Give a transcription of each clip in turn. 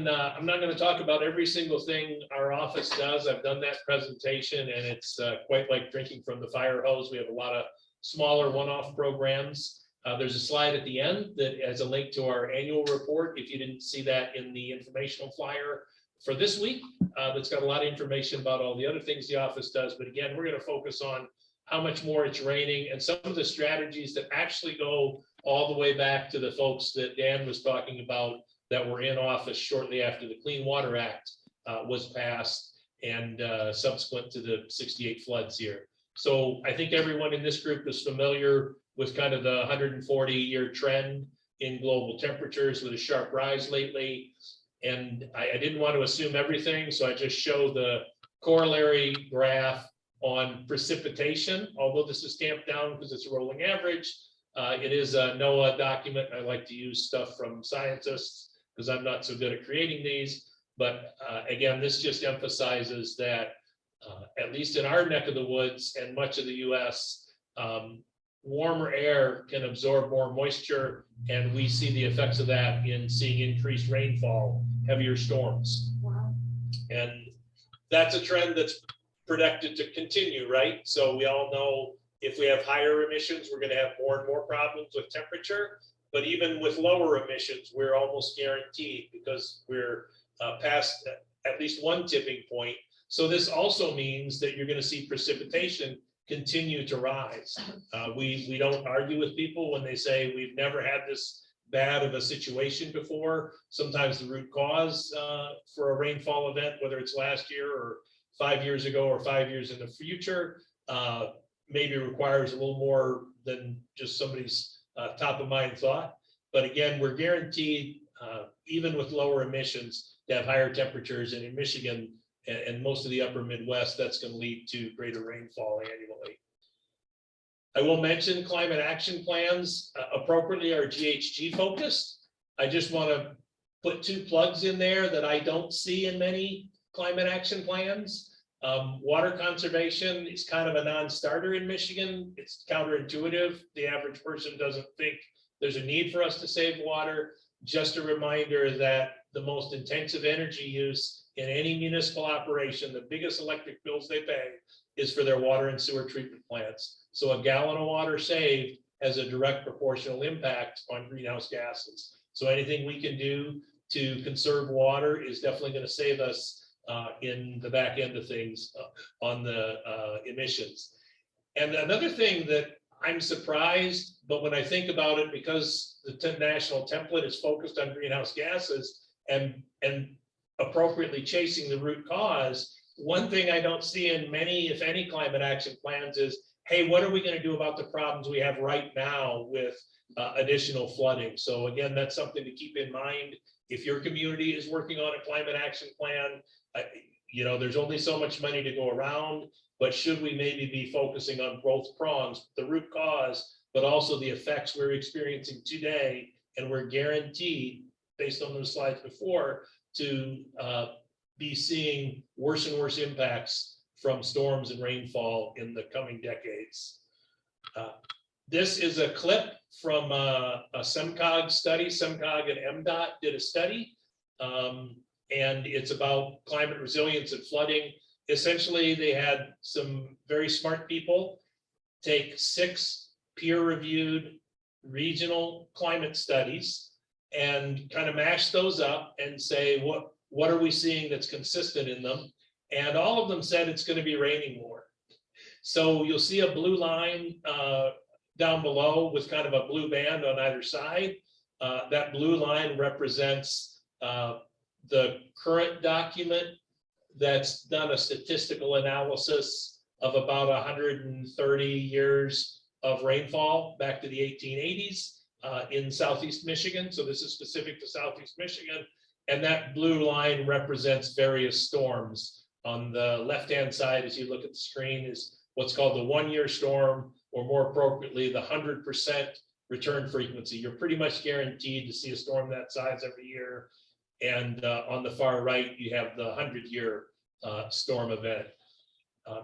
again, I'm not going to talk about every single thing our office does. I've done that presentation, and it's quite like drinking from the fire hose. We have a lot of smaller one-off programs. There's a slide at the end that has a link to our annual report. If you didn't see that in the informational flyer for this week, that's got a lot of information about all the other things the office does. But again, we're going to focus on how much more it's raining and some of the strategies that actually go all the way back to the folks that Dan was talking about that were in office shortly after the Clean Water Act was passed and subsequent to the 68 floods here. So I think everyone in this group is familiar with kind of the 140-year trend in global temperatures with a sharp rise lately. And I didn't want to assume everything, so I just show the corollary graph on precipitation. Although this is tamped down because it's a rolling average, it is a NOAA document. I like to use stuff from scientists because I'm not so good at creating these. But again, this just emphasizes that at least in our neck of the woods and much of the US, warmer air can absorb more moisture, and we see the effects of that in seeing increased rainfall, heavier storms. Wow. And that's a trend that's projected to continue, right? So we all know if we have higher emissions, we're going to have more and more problems with temperature. But even with lower emissions, we're almost guaranteed because we're past at least one tipping point. So this also means that you're going to see precipitation continue to rise. We don't argue with people when they say we've never had this bad of a situation before. Sometimes the root cause for a rainfall event, whether it's last year or 5 years ago or 5 years in the future, maybe requires a little more than just somebody's top of mind thought. But again, we're guaranteed, even with lower emissions, to have higher temperatures. And in Michigan and most of the upper Midwest, that's going to lead to greater rainfall annually. I will mention climate action plans appropriately are GHG focused. I just want to put 2 plugs in there that I don't see in many climate action plans. Water conservation is kind of a non-starter in Michigan. It's counterintuitive. The average person doesn't think there's a need for us to save water. Just a reminder that the most intensive energy use in any municipal operation, the biggest electric bills they pay is for their water and sewer treatment plants. So a gallon of water saved has a direct proportional impact on greenhouse gases. So anything we can do to conserve water is definitely going to save us in the back end of things on the emissions. And another thing that I'm surprised, but when I think about it, because the national template is focused on greenhouse gases and appropriately chasing the root cause, one thing I don't see in many, if any, climate action plans is, hey, what are we going to do about the problems we have right now with additional flooding? So again, that's something to keep in mind. If your community is working on a climate action plan, you know, there's only so much money to go around, but should we maybe be focusing on both prongs, the root cause, but also the effects we're experiencing today, and we're guaranteed, based on those slides before, to be seeing worse and worse impacts from storms and rainfall in the coming decades. This is a clip from a SEMCOG study. SEMCOG and MDOT did a study, and it's about climate resilience and flooding. Essentially, they had some very smart people take 6 peer-reviewed regional climate studies and kind of mash those up and say, what are we seeing that's consistent in them? And all of them said it's going to be raining more. So you'll see a blue line down below with kind of a blue band on either side. That blue line represents the current document that's done a statistical analysis of about 130 years of rainfall back to the 1880s in Southeast Michigan. So this is specific to Southeast Michigan. And that blue line represents various storms. On the left-hand side, as you look at the screen, is what's called the 1-year storm, or more appropriately, the 100% return frequency. You're pretty much guaranteed to see a storm that size every year. And on the far right, you have the 100-year storm event.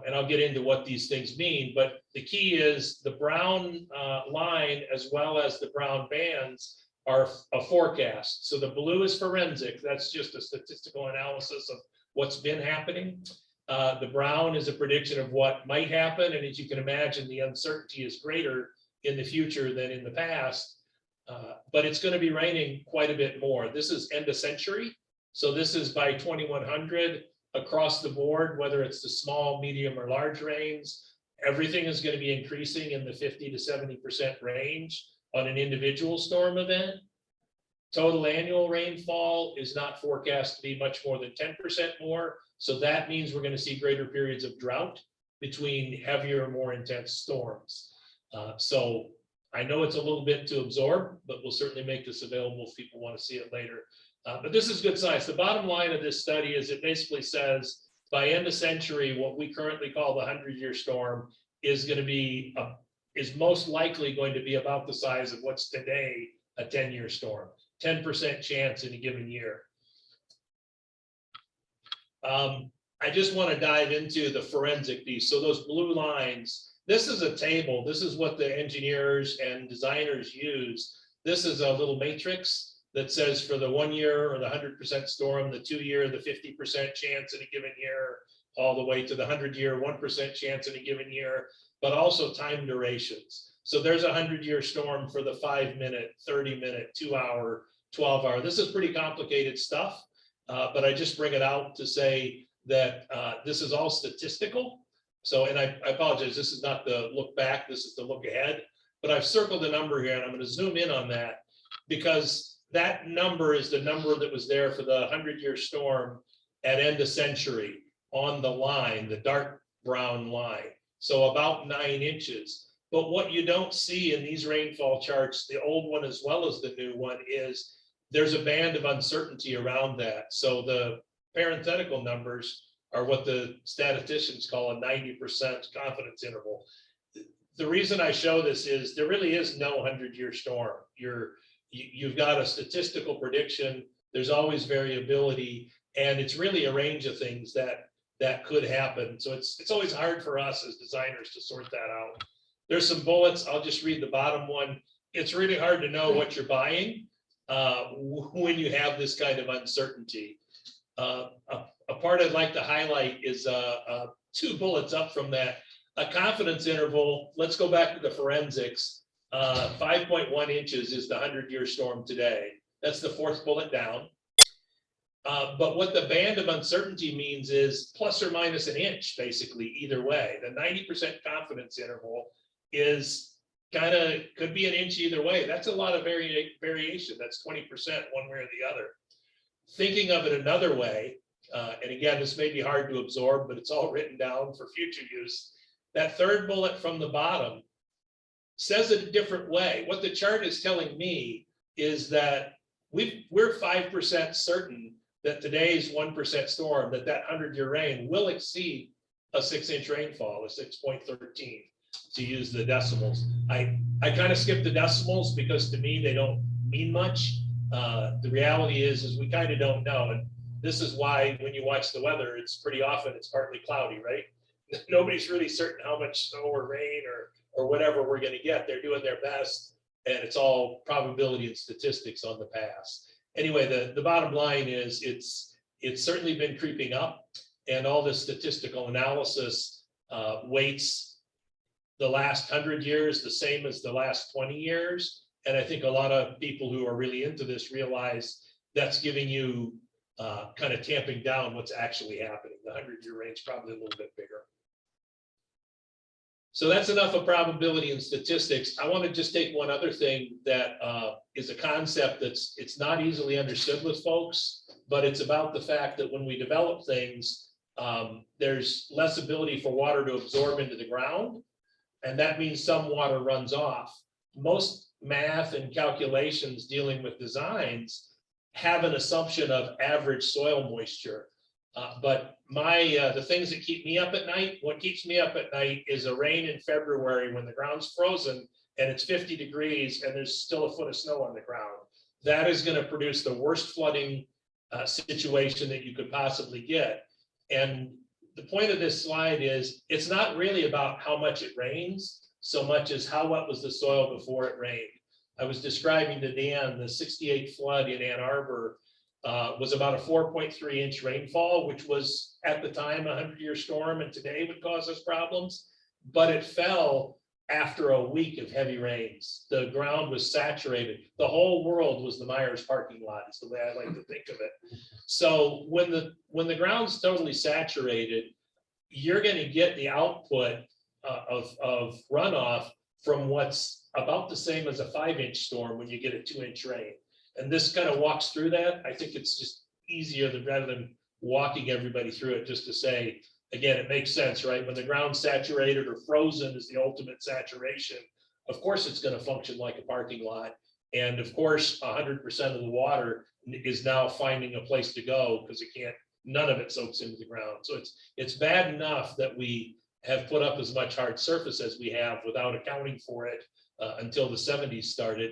And I'll get into what these things mean, but the key is the brown line, as well as the brown bands, are a forecast. So the blue is forensic. That's just a statistical analysis of what's been happening. The brown is a prediction of what might happen. And as you can imagine, the uncertainty is greater in the future than in the past. But it's going to be raining quite a bit more. This is end of century. So this is by 2100 across the board, whether it's the small, medium, or large rains. Everything is going to be increasing in the 50 to 70% range on an individual storm event. Total annual rainfall is not forecast to be much more than 10% more. So that means we're going to see greater periods of drought between heavier, more intense storms. So I know it's a little bit to absorb, but we'll certainly make this available if people want to see it later. But this is good science. The bottom line of this study is it basically says by end of century, what we currently call the 100-year storm is going to be, is most likely going to be about the size of what's today a 10-year storm, 10% chance in a given year. I just want to dive into the forensic piece. So those blue lines, this is a table. This is what the engineers and designers use. This is a little matrix that says for the 1 year or the 100% storm, the 2 year, the 50% chance in a given year, all the way to the 100-year, 1% chance in a given year, but also time durations. So there's a 100-year storm for the 5-minute, 30-minute, 2-hour, 12-hour. This is pretty complicated stuff, but I just bring it out to say that this is all statistical. So, and I apologize, this is not the look back, this is the look ahead, but I've circled the number here and I'm going to zoom in on that because that number is the number that was there for the 100-year storm at end of century on the line, the dark brown line. So about 9 inches. But what you don't see in these rainfall charts, the old one as well as the new one, is there's a band of uncertainty around that. So the parenthetical numbers are what the statisticians call a 90% confidence interval. The reason I show this is there really is no 100-year storm. You've got a statistical prediction. There's always variability, and it's really a range of things that could happen. So it's always hard for us as designers to sort that out. There's some bullets. I'll just read the bottom one. It's really hard to know what you're buying when you have this kind of uncertainty. A part I'd like to highlight is 2 bullets up from that. A confidence interval. Let's go back to the forensics. 5.1 inches is the 100-year storm today. That's the 4th bullet down. But what the band of uncertainty means is plus or minus an inch, basically, either way. The 90% confidence interval is kind of, could be an inch either way. That's a lot of variation. That's 20% one way or the other. Thinking of it another way, and again, this may be hard to absorb, but it's all written down for future use. That 3rd bullet from the bottom says it a different way. What the chart is telling me is that we're 5% certain that today's 1% storm, that 100-year rain will exceed a 6-inch rainfall, a 6.13, to use the decimals. I kind of skip the decimals because to me they don't mean much. The reality is we kind of don't know, and this is why when you watch the weather, it's pretty often it's partly cloudy, right? Nobody's really certain how much snow or rain or whatever we're going to get. They're doing their best, and it's all probability and statistics on the pass. Anyway, the bottom line is it's certainly been creeping up, and all this statistical analysis weights the last 100 years the same as the last 20 years. And I think a lot of people who are really into this realize that's giving you kind of tamping down what's actually happening. The 100-year range probably a little bit bigger. So that's enough of probability and statistics. I want to just take one other thing that is a concept it's not easily understood with folks, but it's about the fact that when we develop things, there's less ability for water to absorb into the ground, and that means some water runs off. Most math and calculations dealing with designs have an assumption of average soil moisture. But the things that keep me up at night, what keeps me up at night is a rain in February when the ground's frozen and it's 50 degrees and there's still a foot of snow on the ground. That is going to produce the worst flooding situation that you could possibly get. And the point of this slide is it's not really about how much it rains so much as how wet was the soil before it rained. I was describing to Dan, the 68 flood in Ann Arbor was about a 4.3-inch rainfall, which was at the time a 100-year storm, and today would cause us problems. But it fell after a week of heavy rains. The ground was saturated. The whole world was the Myers parking lot, is the way I like to think of it. So when the ground's totally saturated, you're going to get the output of runoff from what's about the same as a 5-inch storm when you get a 2-inch rain. And this kind of walks through that. I think it's just easier than rather than walking everybody through it, just to say, again, it makes sense, right? When the ground's saturated or frozen is the ultimate saturation, of course, it's going to function like a parking lot. And of course, 100% of the water is now finding a place to go because it can't, none of it soaks into the ground. So it's bad enough that we have put up as much hard surface as we have without accounting for it until the 70s started.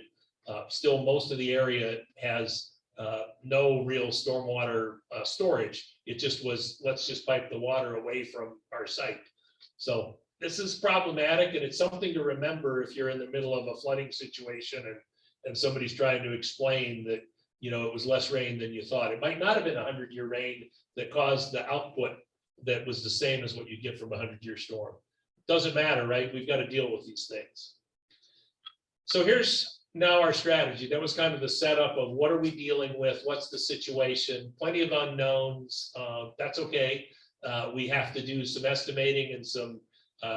Still, most of the area has no real stormwater storage. It just was, let's just pipe the water away from our site. So this is problematic, and it's something to remember if you're in the middle of a flooding situation and somebody's trying to explain that, you know, it was less rain than you thought. It might not have been a 100-year rain that caused the output that was the same as what you get from a 100-year storm. Doesn't matter, right? We've got to deal with these things. So here's now our strategy. That was kind of the setup of what are we dealing with? What's the situation? Plenty of unknowns. That's okay. We have to do some estimating and some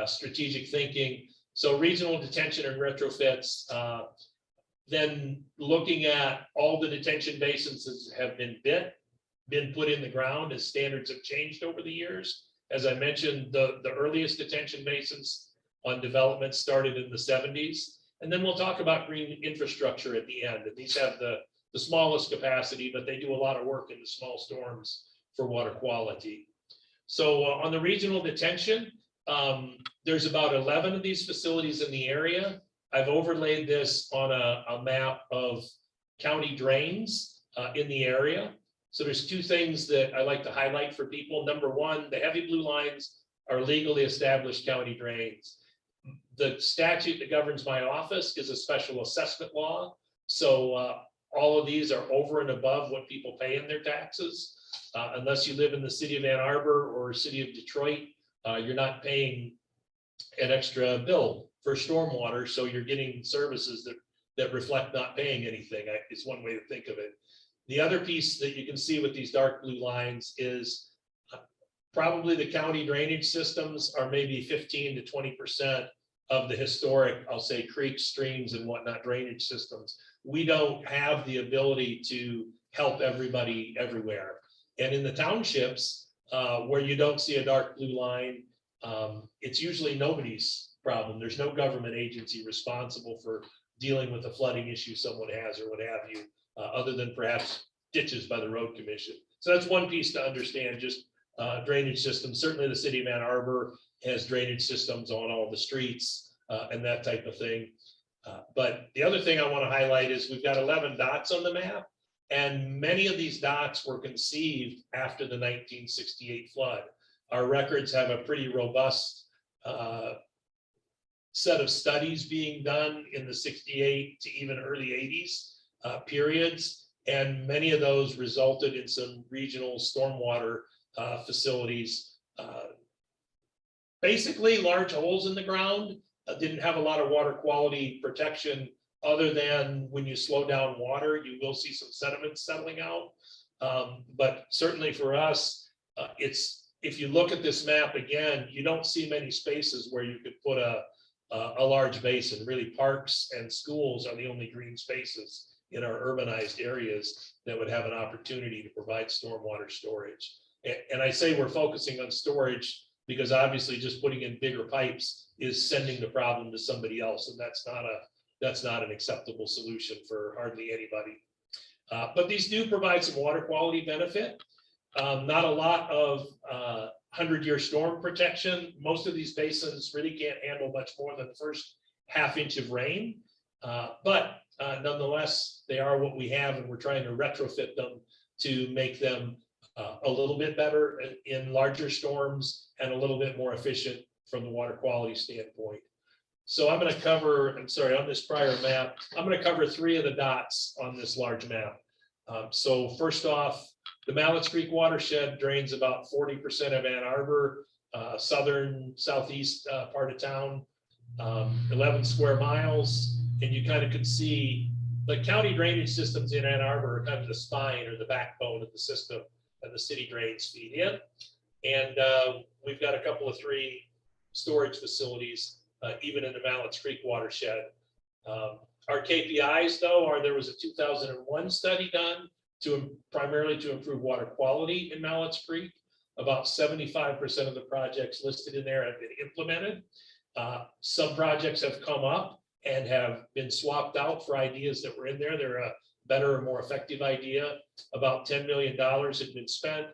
strategic thinking. So regional detention and retrofits, then looking at all the detention basins that have been put in the ground as standards have changed over the years. As I mentioned, the earliest detention basins on development started in the 70s. And then we'll talk about green infrastructure at the end. And these have the smallest capacity, but they do a lot of work in the small storms for water quality. So on the regional detention, there's about 11 of these facilities in the area. I've overlaid this on a map of county drains in the area. So there's two things that I like to highlight for people. Number one, the heavy blue lines are legally established county drains. The statute that governs my office is a special assessment law. So all of these are over and above what people pay in their taxes. Unless you live in the city of Ann Arbor or city of Detroit, you're not paying an extra bill for stormwater. So you're getting services that reflect not paying anything. It's one way to think of it. The other piece that you can see with these dark blue lines is probably the county drainage systems are maybe 15 to 20% of the historic, I'll say, creeks, streams, and whatnot drainage systems. We don't have the ability to help everybody everywhere. And in the townships where you don't see a dark blue line, it's usually nobody's problem. There's no government agency responsible for dealing with the flooding issue someone has or what have you, other than perhaps ditches by the road commission. So that's one piece to understand, just drainage systems. Certainly the city of Ann Arbor has drainage systems on all the streets and that type of thing. But the other thing I want to highlight is we've got 11 dots on the map, and many of these dots were conceived after the 1968 flood. Our records have a pretty robust set of studies being done in the 68 to even early 80s periods, and many of those resulted in some regional stormwater facilities. Basically large holes in the ground, didn't have a lot of water quality protection other than when you slow down water, you will see some sediment settling out. But certainly for us, if you look at this map again, you don't see many spaces where you could put a large basin. Really, parks and schools are the only green spaces in our urbanized areas that would have an opportunity to provide stormwater storage. And I say we're focusing on storage because obviously just putting in bigger pipes is sending the problem to somebody else, and that's not an acceptable solution for hardly anybody. But these do provide some water quality benefit. Not a lot of 100-year storm protection. Most of these basins really can't handle much more than the first ½ inch of rain. But nonetheless, they are what we have, and we're trying to retrofit them to make them a little bit better in larger storms and a little bit more efficient from the water quality standpoint. So I'm going to cover, I'm sorry, on this prior map, I'm going to cover 3 of the dots on this large map. So first off, the Mallets Creek watershed drains about 40% of Ann Arbor, southern, southeast part of town, 11 square miles. And you kind of can see the county drainage systems in Ann Arbor are kind of the spine or the backbone of the system, and the city drains feed in. And we've got a couple of 3 storage facilities, even in the Mallets Creek watershed. Our KPIs, though, are there was a 2001 study done primarily to improve water quality in Mallets Creek. About 75% of the projects listed in there have been implemented. Some projects have come up and have been swapped out for ideas that were in there. They're a better or more effective idea. About $10 million had been spent.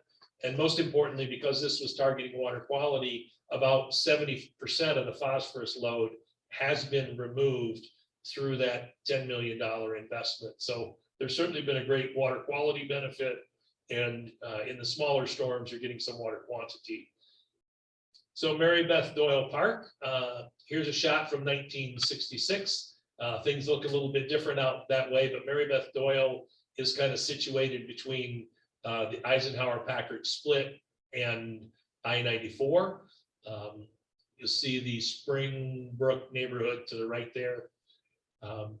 And most importantly, because this was targeting water quality, about 70% of the phosphorus load has been removed through that $10 million investment. So there's certainly been a great water quality benefit. And in the smaller storms, you're getting some water quantity. So Mary Beth Doyle Park, here's a shot from 1966. Things look a little bit different out that way, but Mary Beth Doyle is kind of situated between the Eisenhower-Packard split and I-94. You'll see the Springbrook neighborhood to the right there.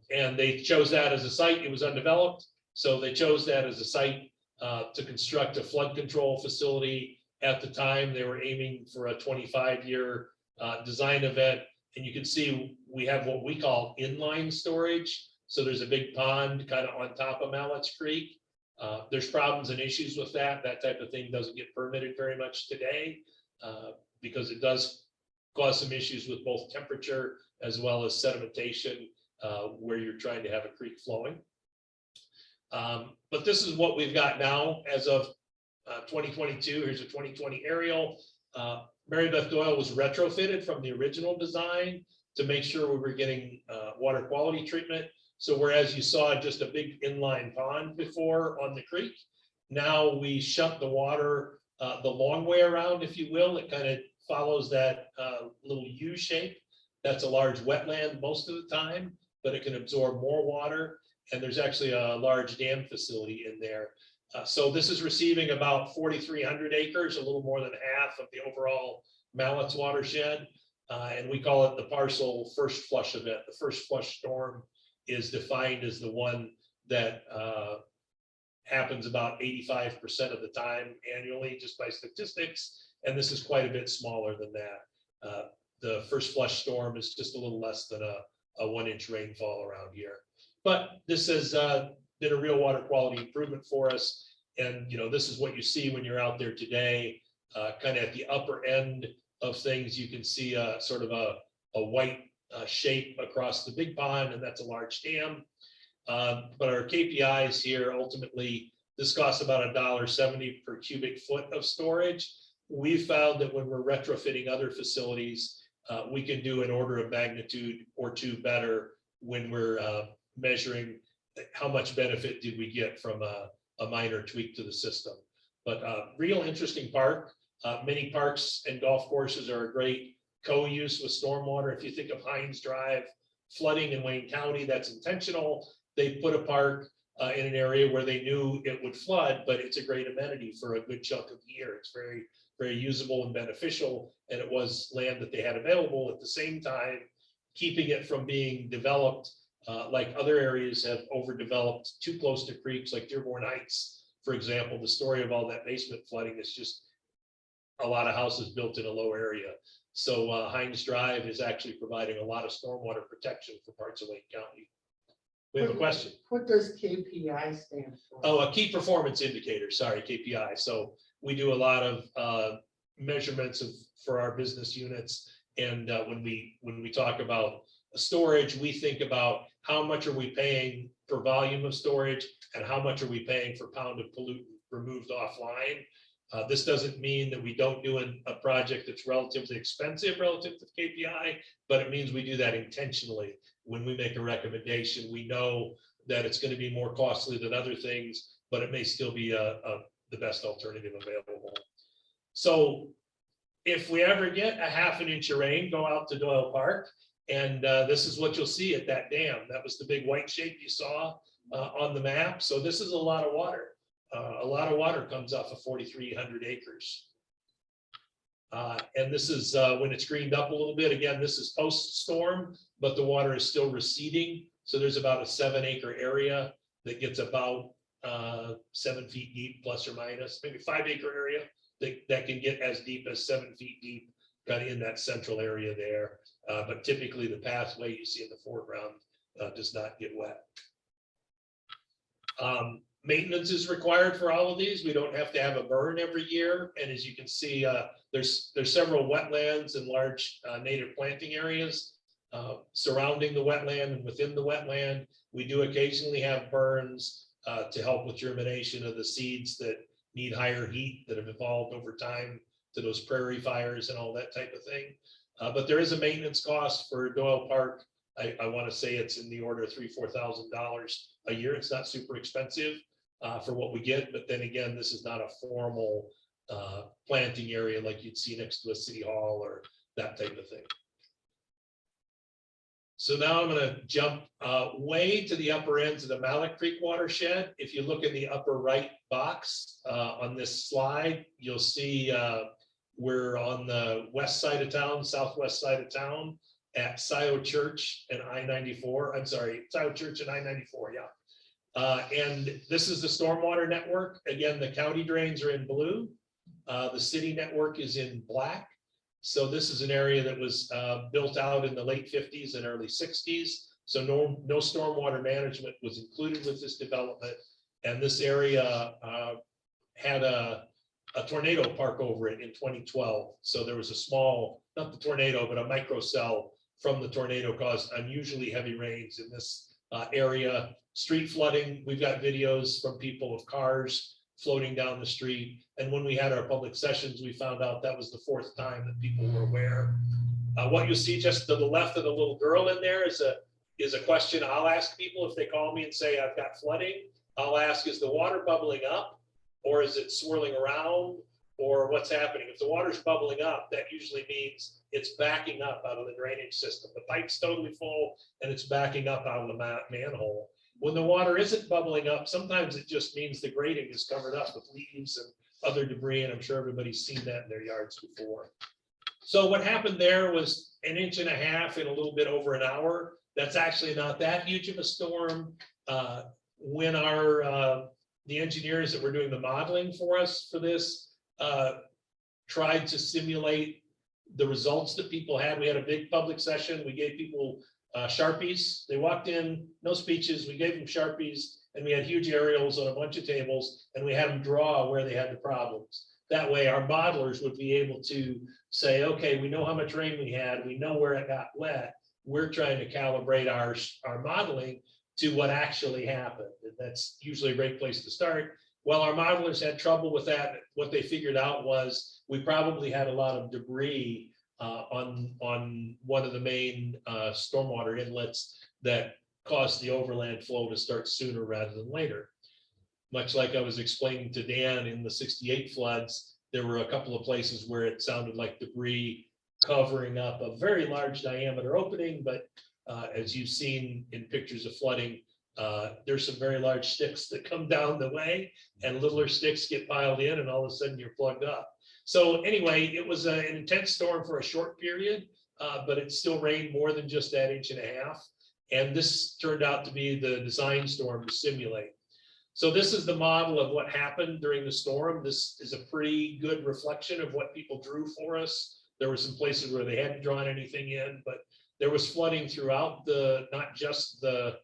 And they chose that as a site. It was undeveloped, so they chose that as a site to construct a flood control facility. At the time, they were aiming for a 25-year design event. And you can see we have what we call inline storage. So there's a big pond kind of on top of Mallets Creek. There's problems and issues with that. That type of thing doesn't get permitted very much today because it does cause some issues with both temperature as well as sedimentation where you're trying to have a creek flowing. But this is what we've got now as of 2022. Here's a 2020 aerial. Mary Beth Doyle was retrofitted from the original design to make sure we were getting water quality treatment. So whereas you saw just a big inline pond before on the creek, now we shunt the water the long way around, if you will. It kind of follows that little U shape. That's a large wetland most of the time, but it can absorb more water. And there's actually a large dam facility in there. So this is receiving about 4,300 acres, a little more than half of the overall Mallets watershed. And we call it the parcel first flush event. The first flush storm is defined as the one that happens about 85% of the time annually, just by statistics. And this is quite a bit smaller than that. The first flush storm is just a little less than a 1-inch rainfall around here. But this has been a real water quality improvement for us. And this is what you see when you're out there today, kind of at the upper end of things. You can see sort of a white shape across the big pond, and that's a large dam. But our KPIs here, ultimately, this costs about $1.70 per cubic foot of storage. We found that when we're retrofitting other facilities, we can do an order of magnitude or 2 better when we're measuring how much benefit did we get from a minor tweak to the system. But real interesting park. Many parks and golf courses are a great co-use with stormwater. If you think of Hines Drive flooding in Wayne County, that's intentional. They put a park in an area where they knew it would flood, but it's a great amenity for a good chunk of the year. It's very, very usable and beneficial. And it was land that they had available at the same time, keeping it from being developed like other areas have overdeveloped too close to creeks like Dearborn Heights, for example. The story of all that basement flooding is just a lot of houses built in a low area. So Hines Drive is actually providing a lot of stormwater protection for parts of Wayne County. We have a question. What does KPI stand for? Oh, a key performance indicator, sorry, KPI. So we do a lot of measurements for our business units. And when we talk about storage, we think about how much are we paying per volume of storage and how much are we paying for pound of pollutant removed offline. This doesn't mean that we don't do a project that's relatively expensive relative to KPI, but it means we do that intentionally. When we make a recommendation, we know that it's going to be more costly than other things, but it may still be the best alternative available. So if we ever get a 1/2 inch of rain, go out to Doyle Park. And this is what you'll see at that dam. That was the big white shape you saw on the map. So this is a lot of water. A lot of water comes off of 4,300 acres. And this is when it's greened up a little bit. Again, this is post-storm, but the water is still receding. So there's about a 7-acre area that gets about 7 feet deep, plus or minus, maybe 5-acre area that can get as deep as 7 feet deep, kind of in that central area there. But typically the pathway you see in the foreground does not get wet. Maintenance is required for all of these. We don't have to have a burn every year. And as you can see, there's several wetlands and large native planting areas surrounding the wetland and within the wetland. We do occasionally have burns to help with germination of the seeds that need higher heat that have evolved over time to those prairie fires and all that type of thing. But there is a maintenance cost for Doyle Park. I want to say it's in the order of $3,000–4,000 a year. It's not super expensive for what we get, but then again, this is not a formal planting area like you'd see next to a city hall or that type of thing. So now I'm going to jump way to the upper ends of the Mallet Creek watershed. If you look in the upper right box on this slide, you'll see we're on the west side of town, southwest side of town at Scioto Church and I-94. I'm sorry, Scioto Church and I-94, yeah. And this is the stormwater network. Again, the county drains are in blue. The city network is in black. So this is an area that was built out in the late 50s and early 60s. So no stormwater management was included with this development. And this area had a tornado park over it in 2012. So there was a small, not the tornado, but a microcell from the tornado caused unusually heavy rains in this area. Street flooding, we've got videos from people of cars floating down the street. And when we had our public sessions, we found out that was the 4th time that people were aware. What you see just to the left of the little girl in there is a question I'll ask people if they call me and say, I've got flooding. I'll ask, is the water bubbling up or is it swirling around or what's happening? If the water's bubbling up, that usually means it's backing up out of the drainage system. The pipe's totally full and it's backing up out of the manhole. When the water isn't bubbling up, sometimes it just means the grading is covered up with leaves and other debris, and I'm sure everybody's seen that in their yards before. So what happened there was 1.5 inches in a little bit over an hour. That's actually not that huge of a storm. When the engineers that were doing the modeling for us for this tried to simulate the results that people had, we had a big public session. We gave people Sharpies. They walked in, no speeches. We gave them Sharpies and we had huge aerials on a bunch of tables and we had them draw where they had the problems. That way our modelers would be able to say, okay, we know how much rain we had. We know where it got wet. We're trying to calibrate our modeling to what actually happened. And that's usually a great place to start. Well, our modelers had trouble with that. What they figured out was we probably had a lot of debris on one of the main stormwater inlets that caused the overland flow to start sooner rather than later. Much like I was explaining to Dan in the 68 floods, there were a couple of places where it sounded like debris covering up a very large diameter opening, but as you've seen in pictures of flooding, there's some very large sticks that come down the way and littler sticks get piled in and all of a sudden you're plugged up. So anyway, it was an intense storm for a short period, but it still rained more than just that 1.5 inches. And this turned out to be the design storm to simulate. So this is the model of what happened during the storm. This is a pretty good reflection of what people drew for us. There were some places where they hadn't drawn anything in, but there was flooding throughout not just the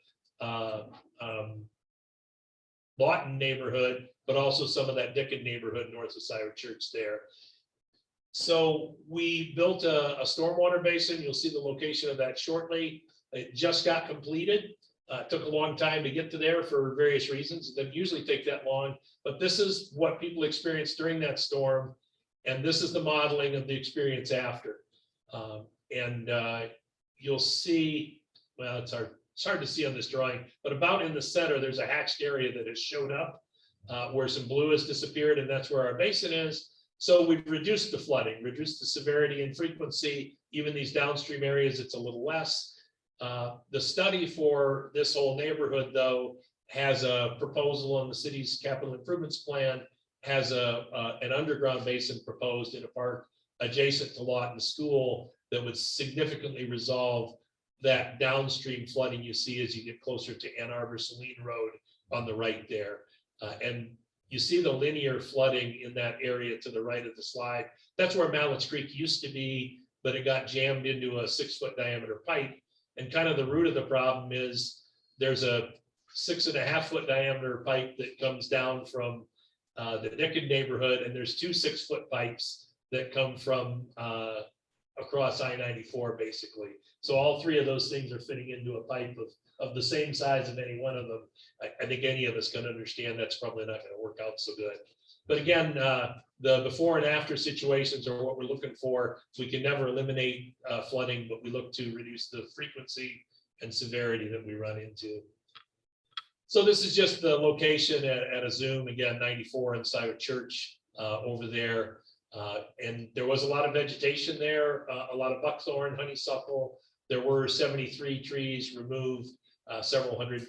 Lawton neighborhood, but also some of that Dickon neighborhood north of Scioto Church there. So we built a stormwater basin. You'll see the location of that shortly. It just got completed. It took a long time to get to there for various reasons. It doesn't usually take that long, but this is what people experienced during that storm. And this is the modeling of the experience after. You'll see, well, it's hard to see on this drawing, but about in the center, there's a hatched area that has showed up where some blue has disappeared, and that's where our basin is. So we've reduced the flooding, reduced the severity and frequency. Even these downstream areas, it's a little less. The study for this whole neighborhood, though, has a proposal on the city's capital improvements plan, has an underground basin proposed in a park adjacent to Lawton School that would significantly resolve that downstream flooding you see as you get closer to Ann Arbor Saline Road on the right there. And you see the linear flooding in that area to the right of the slide. That's where Mallett's Creek used to be, but it got jammed into a 6-foot diameter pipe. And kind of the root of the problem is there's a 6.5-foot diameter pipe that comes down from the Nickett neighborhood, and there's 2 6-foot pipes that come from across I-94 basically. So all 3 of those things are fitting into a pipe of the same size of any one of them. I think any of us can understand that's probably not going to work out so good. But again, the before and after situations are what we're looking for. We can never eliminate flooding, but we look to reduce the frequency and severity that we run into. So this is just the location at a zoom, again, 94 and Scioto Church over there. And there was a lot of vegetation there, a lot of buckthorn, honeysuckle. There were 73 trees removed, several hundred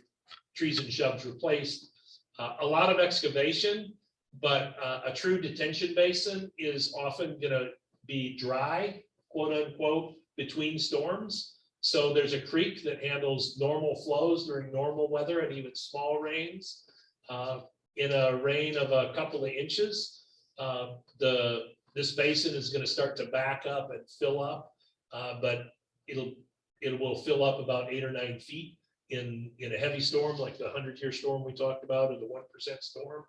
trees and shrubs replaced. A lot of excavation, but a true detention basin is often going to be dry, quote unquote, between storms. So there's a creek that handles normal flows during normal weather and even small rains. In a rain of a couple of inches, this basin is going to start to back up and fill up, but it will fill up about 8 or 9 feet in a heavy storm like the 100-year storm we talked about, or the 1% storm.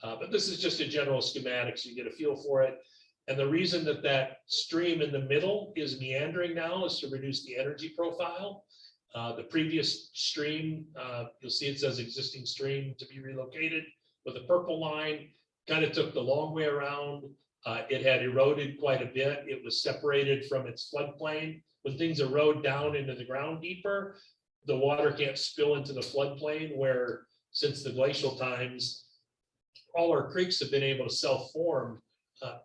But this is just a general schematic, so you get a feel for it. And the reason that that stream in the middle is meandering now is to reduce the energy profile. The previous stream, you'll see it says existing stream to be relocated with a purple line, kind of took the long way around. It had eroded quite a bit. It was separated from its floodplain. When things erode down into the ground deeper, the water can't spill into the floodplain, where since the glacial times, all our creeks have been able to self-form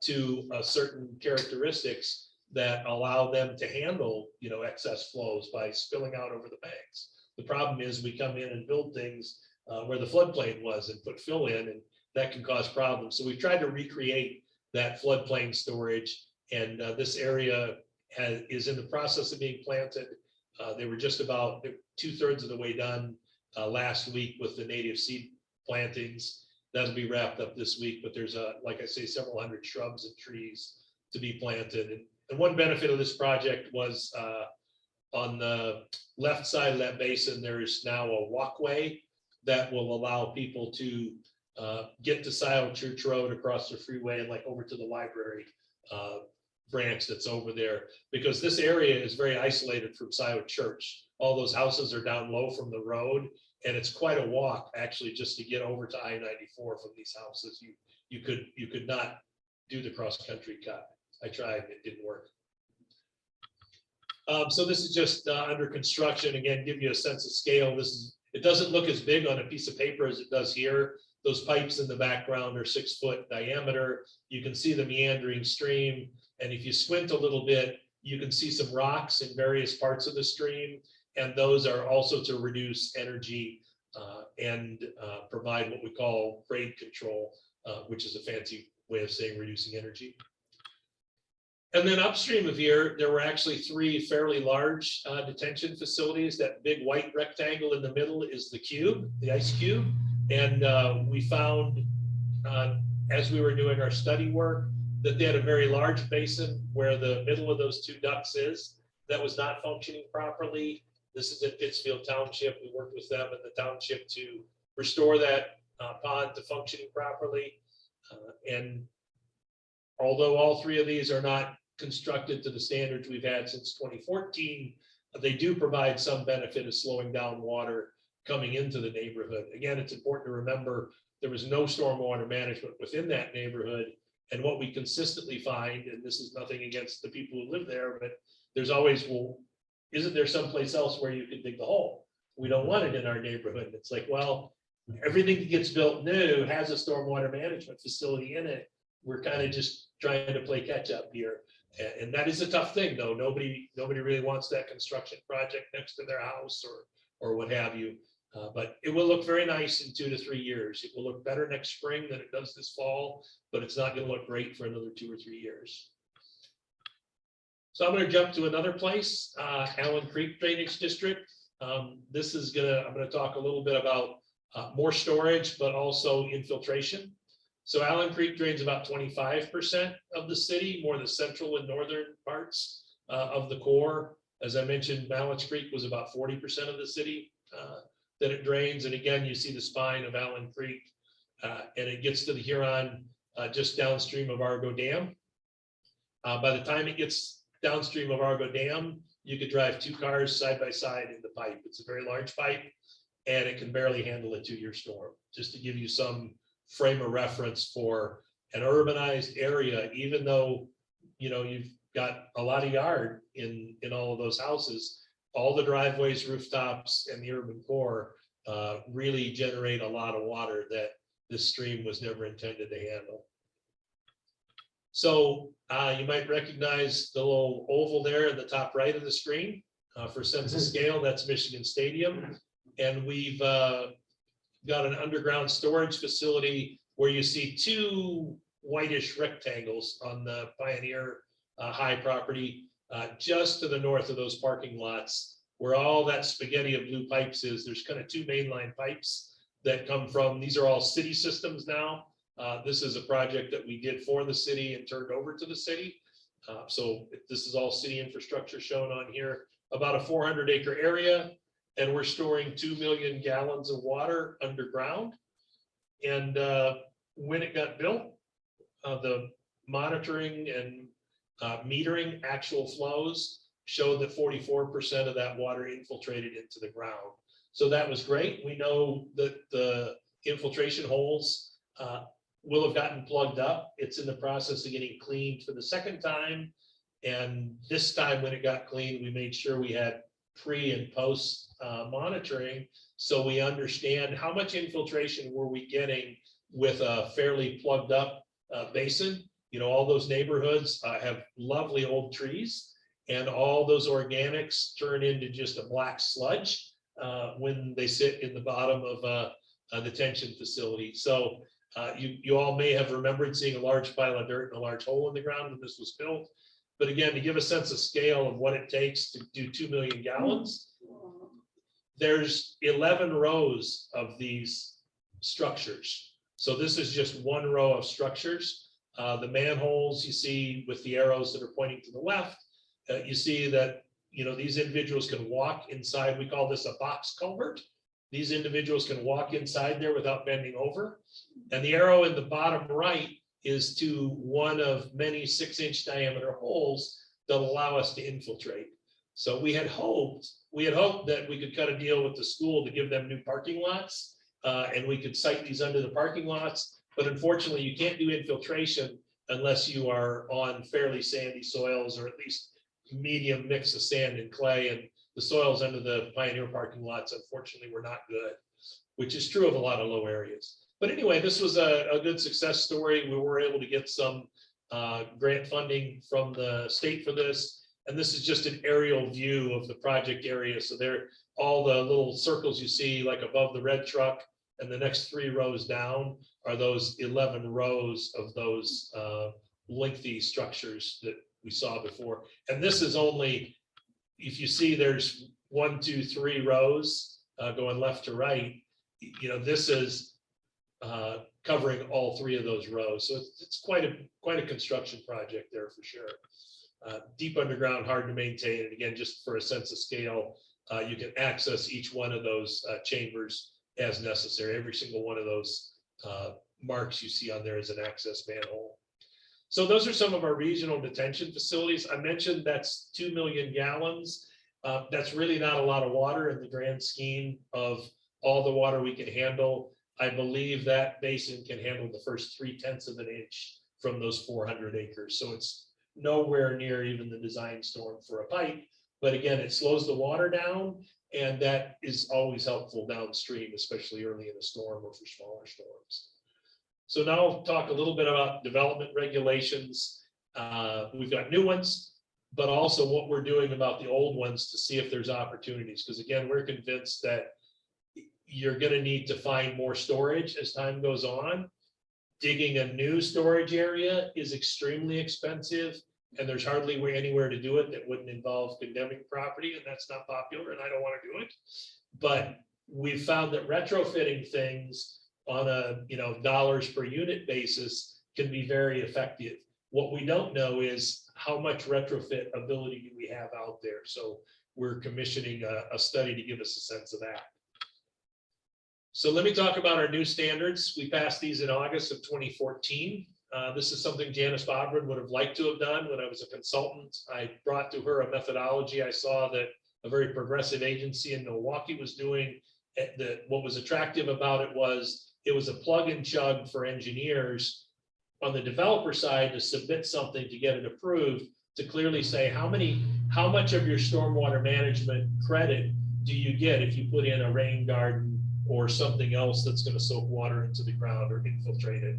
to certain characteristics that allow them to handle, excess flows by spilling out over the banks. The problem is we come in and build things where the floodplain was and put fill in, and that can cause problems. So we've tried to recreate that floodplain storage, and this area is in the process of being planted. They were just about 2/3 of the way done last week with the native seed plantings. That'll be wrapped up this week, but there's like I say, several hundred shrubs and trees to be planted. And one benefit of this project was on the left side of that basin, there is now a walkway that will allow people to get to Scioto Church Road across the freeway and like over to the library branch that's over there, because this area is very isolated from Scioto Church. All those houses are down low from the road, and it's quite a walk actually just to get over to I-94 from these houses. You could not do the cross-country cut. I tried, it didn't work. So this is just under construction. Again, give you a sense of scale. It doesn't look as big on a piece of paper as it does here. Those pipes in the background are 6-foot diameter. You can see the meandering stream. And if you squint a little bit, you can see some rocks in various parts of the stream. And those are also to reduce energy and provide what we call grade control, which is a fancy way of saying reducing energy. And then upstream of here, there were actually 3 fairly large detention facilities. That big white rectangle in the middle is the cube, the ice cube. And we found, as we were doing our study work, that they had a very large basin where the middle of those 2 ducts is, that was not functioning properly. This is in Pittsfield Township. We worked with them in the township to restore that pond to functioning properly. And although all 3 of these are not constructed to the standards we've had since 2014, they do provide some benefit of slowing down water coming into the neighborhood. Again, it's important to remember there was no stormwater management within that neighborhood. And what we consistently find, and this is nothing against the people who live there, but there's always, well, isn't there someplace else where you could dig the hole? We don't want it in our neighborhood. It's like, well, everything that gets built new has a stormwater management facility in it. we're kind of just trying to play catch up here. And that is a tough thing, though. Nobody really wants that construction project next to their house or what have you. But it will look very nice in 2 to 3 years. It will look better next spring than it does this fall, but it's not going to look great for another 2 or 3 years. So I'm going to jump to another place, Allen Creek Drainage District. I'm going to talk a little bit about more storage, but also infiltration. So Allen Creek drains about 25% of the city, more the central and northern parts of the core. As I mentioned, Mallets Creek was about 40% of the city that it drains. And again, you see the spine of Allen Creek, and it gets to the Huron just downstream of Argo Dam. By the time it gets downstream of Argo Dam, you could drive 2 cars side by side in the pipe. It's a very large pipe, and it can barely handle a 2-year storm. Just to give you some frame of reference for an urbanized area, even though, you know, you've got a lot of yard in all of those houses, all the driveways, rooftops, and the urban core really generate a lot of water that this stream was never intended to handle. So you might recognize the little oval there in the top right of the screen. For sense of scale, that's Michigan Stadium. And we've got an underground storage facility where you see 2 whitish rectangles on the Pioneer High property, just to the north of those parking lots, where all that spaghetti of blue pipes is. There's kind of 2 mainline pipes that come from, these are all city systems now. This is a project that we did for the city and turned over to the city. So this is all city infrastructure shown on here, about a 400-acre area. And we're storing 2 million gallons of water underground. And when it got built, the monitoring and metering actual flows showed that 44% of that water infiltrated into the ground. So that was great. We know that the infiltration holes will have gotten plugged up. It's in the process of getting cleaned for the second time. And this time when it got cleaned, we made sure we had pre and post monitoring, so we understand how much infiltration were we getting with a fairly plugged up basin. You know, all those neighborhoods have lovely old trees, and all those organics turn into just a black sludge when they sit in the bottom of a detention facility. So you all may have remembered seeing a large pile of dirt and a large hole in the ground when this was built. But again, to give a sense of scale of what it takes to do 2 million gallons, there's 11 rows of these structures. So this is just 1 row of structures. The manholes you see with the arrows that are pointing to the left, you see that, you know, these individuals can walk inside. We call this a box culvert. These individuals can walk inside there without bending over. And the arrow in the bottom right is to one of many 6-inch diameter holes that allow us to infiltrate. So we had hoped that we could cut a deal with the school to give them new parking lots, and we could site these under the parking lots. But unfortunately, you can't do infiltration unless you are on fairly sandy soils, or at least medium mix of sand and clay. And the soils under the Pioneer parking lots, unfortunately, were not good, which is true of a lot of low areas. But anyway, this was a good success story. We were able to get some grant funding from the state for this. And this is just an aerial view of the project area. So there, all the little circles you see like above the red truck, and the next 3 rows down are those 11 rows of those lengthy structures that we saw before. And this is only, if you see there's 1, 2, 3 rows going left to right, you know, this is covering all 3 of those rows. So it's quite a construction project there for sure. Deep underground, hard to maintain. And again, just for a sense of scale, you can access each one of those chambers as necessary. Every single one of those marks you see on there is an access manhole. So those are some of our regional detention facilities. I mentioned that's 2 million gallons. That's really not a lot of water in the grand scheme of all the water we can handle. I believe that basin can handle the first 0.3 of an inch from those 400 acres. So it's nowhere near even the design storm for a pipe. But again, it slows the water down, and that is always helpful downstream, especially early in a storm or for smaller storms. So now I'll talk a little bit about development regulations. We've got new ones, but also what we're doing about the old ones to see if there's opportunities. Because again, we're convinced that you're going to need to find more storage as time goes on. Digging a new storage area is extremely expensive, and there's hardly anywhere to do it that wouldn't involve condemning property, and that's not popular, and I don't want to do it. But we've found that retrofitting things on a dollars per unit basis can be very effective. What we don't know is how much retrofit ability do we have out there. So we're commissioning a study to give us a sense of that. So let me talk about our new standards. We passed these in August of 2014. This is something Janice Bobrid would have liked to have done when I was a consultant. I brought to her a methodology I saw that a very progressive agency in Milwaukee was doing. What was attractive about it was a plug and chug for engineers on the developer side to submit something to get it approved, to clearly say how much of your stormwater management credit do you get if you put in a rain garden or something else that's going to soak water into the ground or infiltrate it.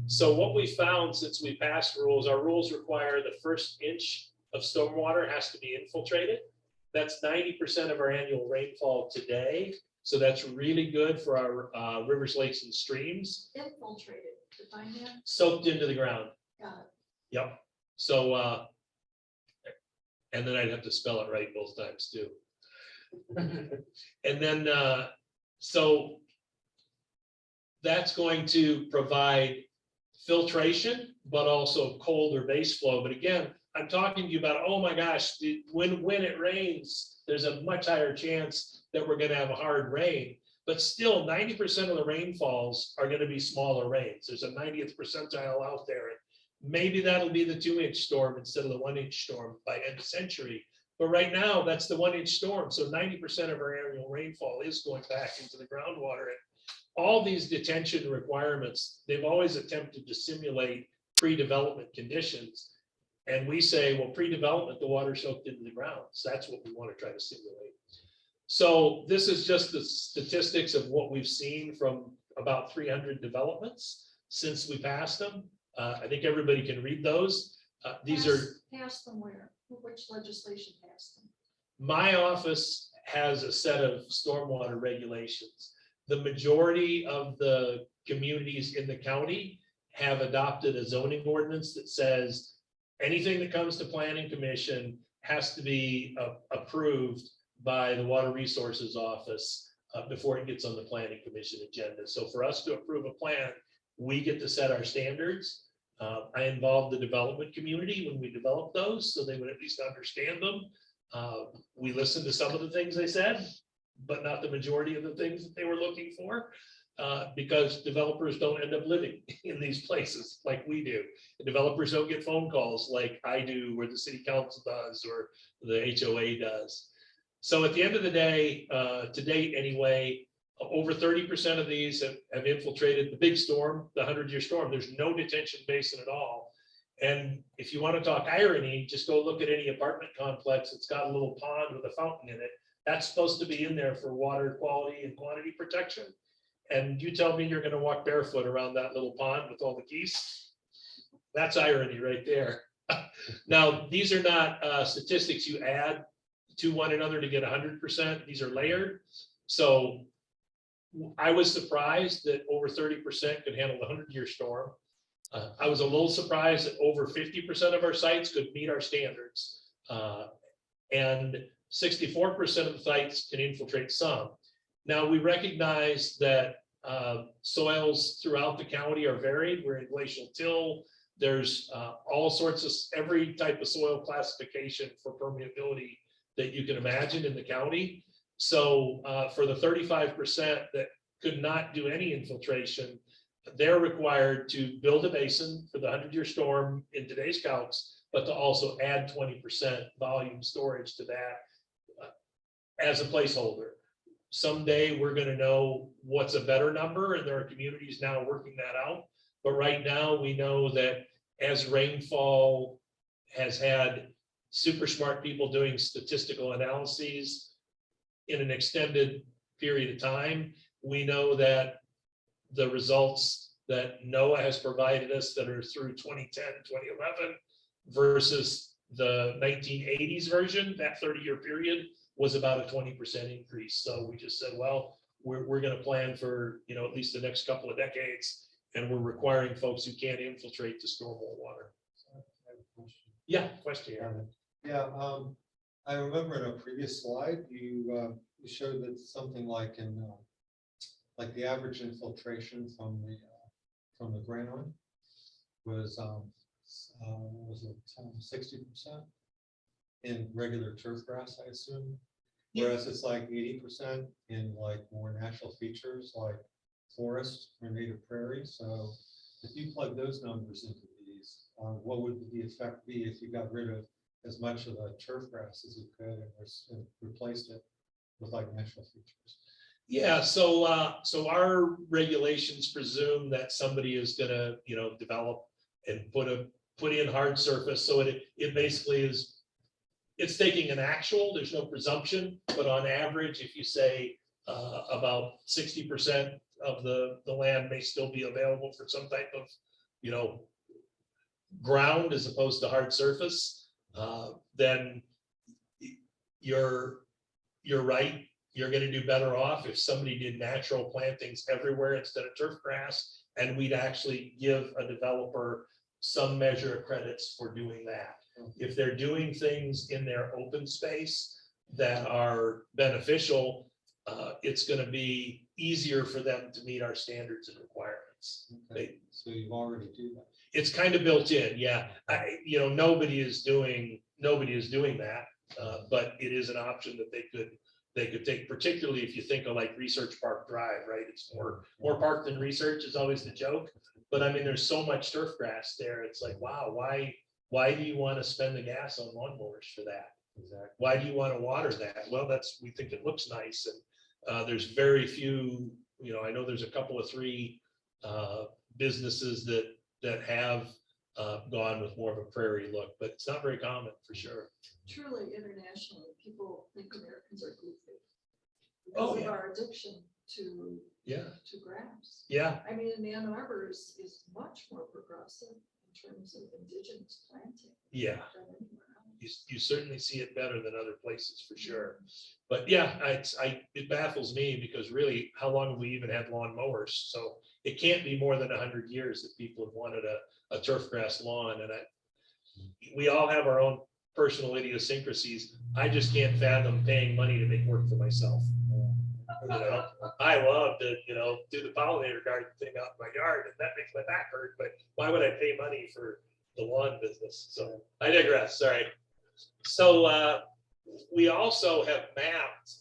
So what we found since we passed rules, our rules require the first inch of stormwater has to be infiltrated. That's 90% of our annual rainfall today. So that's really good for our rivers, lakes, and streams. Infiltrated, define that. Soaked into the ground. Got it. Yep. So, and then I'd have to spell it right both times too. And then, so that's going to provide filtration, but also cold or base flow. But again, I'm talking to you about, oh my gosh, when it rains, there's a much higher chance that we're going to have a hard rain. But still, 90% of the rainfalls are going to be smaller rains. There's a 90th percentile out there. And maybe that'll be the 2-inch storm instead of the 1-inch storm by end of century. But right now, that's the 1-inch storm. So 90% of our annual rainfall is going back into the groundwater. And all these detention requirements, they've always attempted to simulate pre-development conditions. And we say, well, pre-development, the water soaked into the ground. So that's what we want to try to simulate. So this is just the statistics of what we've seen from about 300 developments since we passed them. I think everybody can read those. These are Passed them where? Which legislation passed them? my office has a set of stormwater regulations. The majority of the communities in the county have adopted a zoning ordinance that says anything that comes to planning commission has to be approved by the Water Resources Office before it gets on the planning commission agenda. So for us to approve a plan, we get to set our standards. I involved the development community when we developed those, so they would at least understand them. We listened to some of the things they said, but not the majority of the things that they were looking for, because developers don't end up living in these places like we do. The developers don't get phone calls like I do, or the city council does, or the HOA does. So at the end of the day, to date anyway, over 30% of these have infiltrated the big storm, the 100-year storm. There's no detention basin at all. And if you want to talk irony, just go look at any apartment complex that's got a little pond with a fountain in it. That's supposed to be in there for water quality and quantity protection. And you tell me you're going to walk barefoot around that little pond with all the geese. That's irony right there. Now, these are not statistics you add to one another to get 100%. These are layered. So I was surprised that over 30% could handle the 100-year storm. I was a little surprised that over 50% of our sites could meet our standards. And 64% of the sites can infiltrate some. Now, we recognize that soils throughout the county are varied. We're in glacial till. There's all sorts of, every type of soil classification for permeability that you can imagine in the county. So for the 35% that could not do any infiltration, they're required to build a basin for the 100-year storm in today's calcs, but to also add 20% volume storage to that as a placeholder. Someday we're going to know what's a better number, and there are communities now working that out. But right now we know that as rainfall has had super smart people doing statistical analyses in an extended period of time, we know that the results that NOAA has provided us that are through 2010, 2011 versus the 1980s version, that 30-year period was about a 20% increase. So we just said, well, we're going to plan for, you know, at least the next couple of decades, and we're requiring folks who can't infiltrate to store more water. Yeah, question. Yeah, I remember in a previous slide, you showed that something like in, like the average infiltration from the ground was it 60% in regular turf grass, I assume? Whereas it's like 80% in like more natural features like forest or native prairie. So if you plug those numbers into these, what would the effect be if you got rid of as much of the turf grass as you could and replaced it with like natural features? Yeah, so our regulations presume that somebody is gonna, you know, develop and put in hard surface. So it basically is, it's taking an actual, there's no presumption, but on average, if you say about 60% of the land may still be available for some type of, you know, ground as opposed to hard surface, then you're right. You're going to do better off if somebody did natural plantings everywhere instead of turf grass, and we'd actually give a developer some measure of credits for doing that. If they're doing things in their open space that are beneficial, it's going to be easier for them to meet our standards and requirements. Okay. So you've already do that. It's kind of built in, yeah. You know, nobody is doing that, but it is an option that they could take, particularly if you think of like Research Park Drive, right? It's more park than research is always the joke. But I mean, there's so much turf grass there. It's like, wow, why do you want to spend the gas on lawnmowers for that? Exactly. Why do you want to water that? Well, we think it looks nice, and there's very few, you know, I know there's a couple of 3 businesses that have gone with more of a prairie look, but it's not very common for sure. Truly internationally, people think Americans are goofy. Oh, Because of yeah. our addiction to grass. Yeah, I mean, Ann Arbor is much more progressive in terms of indigenous planting yeah. than anywhere else. You certainly see it better than other places for sure. But yeah, it baffles me because really, how long have we even had lawn mowers? So it can't be more than 100 years that people have wanted a turf grass lawn. And we all have our own personal idiosyncrasies. I just can't fathom paying money to make work for myself. You know, I love to, you know, do the pollinator garden thing out in my yard, and that makes my back hurt, but why would I pay money for the lawn business? So I digress, sorry. So we also have mapped,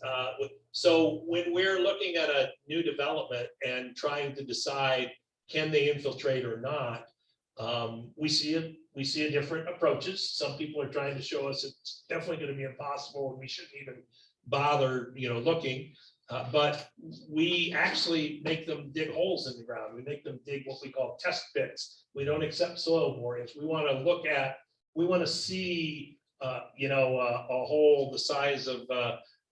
so when we're looking at a new development and trying to decide, can they infiltrate or not, we see different approaches. Some people are trying to show us it's definitely going to be impossible and we shouldn't even bother, you know, looking. But we actually make them dig holes in the ground. We make them dig what we call test pits. We don't accept soil borings. We want to see, you know, a hole the size of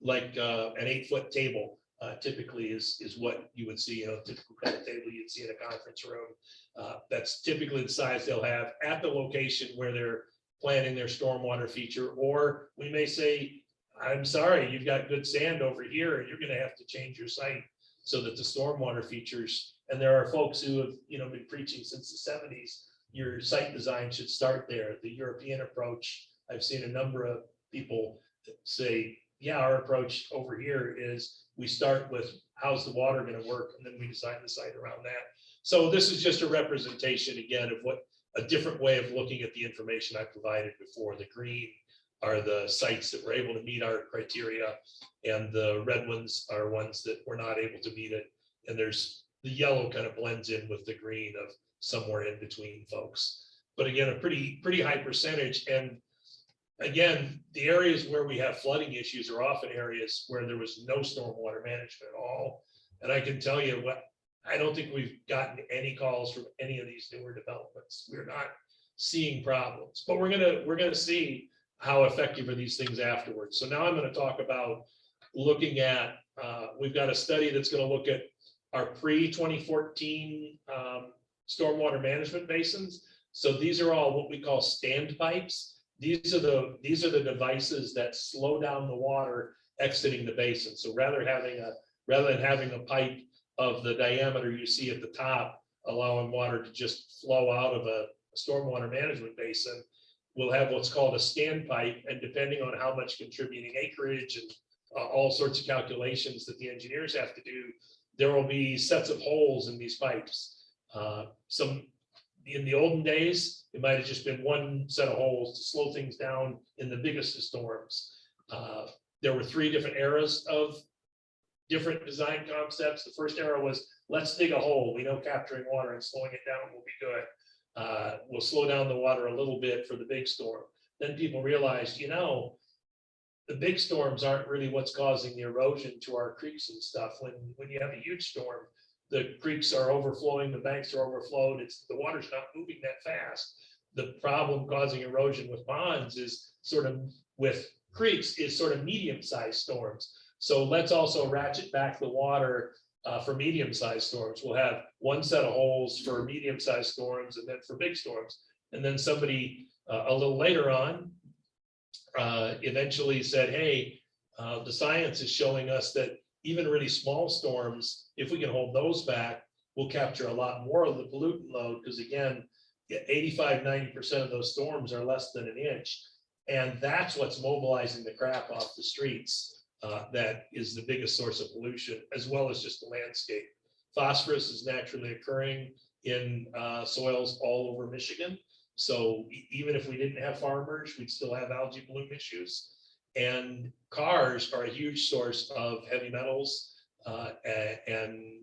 like an 8-foot table. Typically is what you would see, you know, typical kind of table you'd see in a conference room. That's typically the size they'll have at the location where they're planning their stormwater feature. Or we may say, I'm sorry, you've got good sand over here, and you're going to have to change your site so that the stormwater features. And there are folks who have, you know, been preaching since the 70s. Your site design should start there. The European approach, I've seen a number of people say, yeah, our approach over here is we start with how's the water going to work, and then we design the site around that. So this is just a representation again of what a different way of looking at the information I provided before. The green are the sites that were able to meet our criteria, and the red ones are ones that were not able to meet it. And there's the yellow kind of blends in with the green of somewhere in between folks. But again, a pretty high percentage. And again, the areas where we have flooding issues are often areas where there was no stormwater management at all. And I can tell you what, I don't think we've gotten any calls from any of these newer developments. We're not seeing problems, but we're gonna see how effective are these things afterwards. So now I'm going to talk about looking at, we've got a study that's going to look at our pre-2014 stormwater management basins. So these are all what we call stand pipes. These are the devices that slow down the water exiting the basin. So rather than having a pipe of the diameter you see at the top, allowing water to just flow out of a stormwater management basin, we'll have what's called a stand pipe, and depending on how much contributing acreage and all sorts of calculations that the engineers have to do, there will be sets of holes in these pipes. In the olden days, it might have just been one set of holes to slow things down in the biggest of storms. There were 3 different eras of different design concepts. The first era was, let's dig a hole. We know capturing water and slowing it down will be good. We'll slow down the water a little bit for the big storm. Then people realized, the big storms aren't really what's causing the erosion to our creeks and stuff. When you have a huge storm, the creeks are overflowing, the banks are overflowed. The water's not moving that fast. The problem causing erosion with ponds is with creeks is medium-sized storms. So let's also ratchet back the water for medium-sized storms. We'll have one set of holes for medium-sized storms and then for big storms. And then somebody a little later on eventually said, hey, the science is showing us that even really small storms, if we can hold those back, we'll capture a lot more of the pollutant load, because again, 85–90% of those storms are less than an inch. And that's what's mobilizing the crap off the streets. That is the biggest source of pollution, as well as just the landscape. Phosphorus is naturally occurring in soils all over Michigan. So even if we didn't have farm merge, we'd still have algae bloom issues. And cars are a huge source of heavy metals. And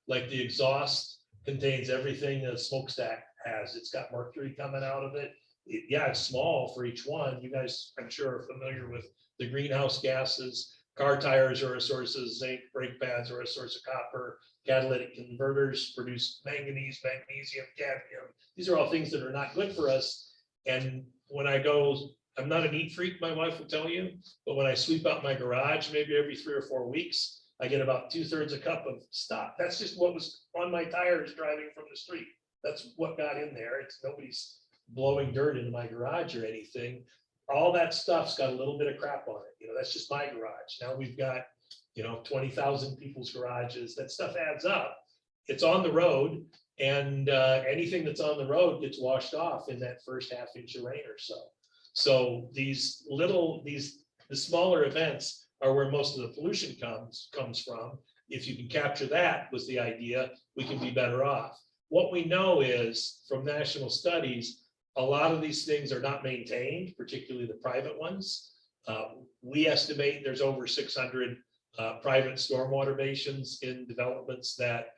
like the exhaust contains everything that a smokestack has. It's got mercury coming out of it. Yeah, it's small for each one. You guys, I'm sure, are familiar with the greenhouse gases. Car tires are a source of zinc, brake pads are a source of copper, catalytic converters produce manganese, magnesium, cadmium. These are all things that are not good for us. And when I go, I'm not a neat freak, my wife will tell you, but when I sweep out my garage, maybe every 3 or 4 weeks, I get about 2/3 a cup of stock. That's just what was on my tires driving from the street. That's what got in there. It's nobody's blowing dirt into my garage or anything. All that stuff's got a little bit of crap on it. That's just my garage. Now we've got, 20,000 people's garages. That stuff adds up. It's on the road, and anything that's on the road gets washed off in that first ½ inch of rain or so. So the smaller events are where most of the pollution comes from. If you can capture that, was the idea, we can be better off. What we know is from national studies, a lot of these things are not maintained, particularly the private ones. We estimate there's over 600 private stormwater basins in developments that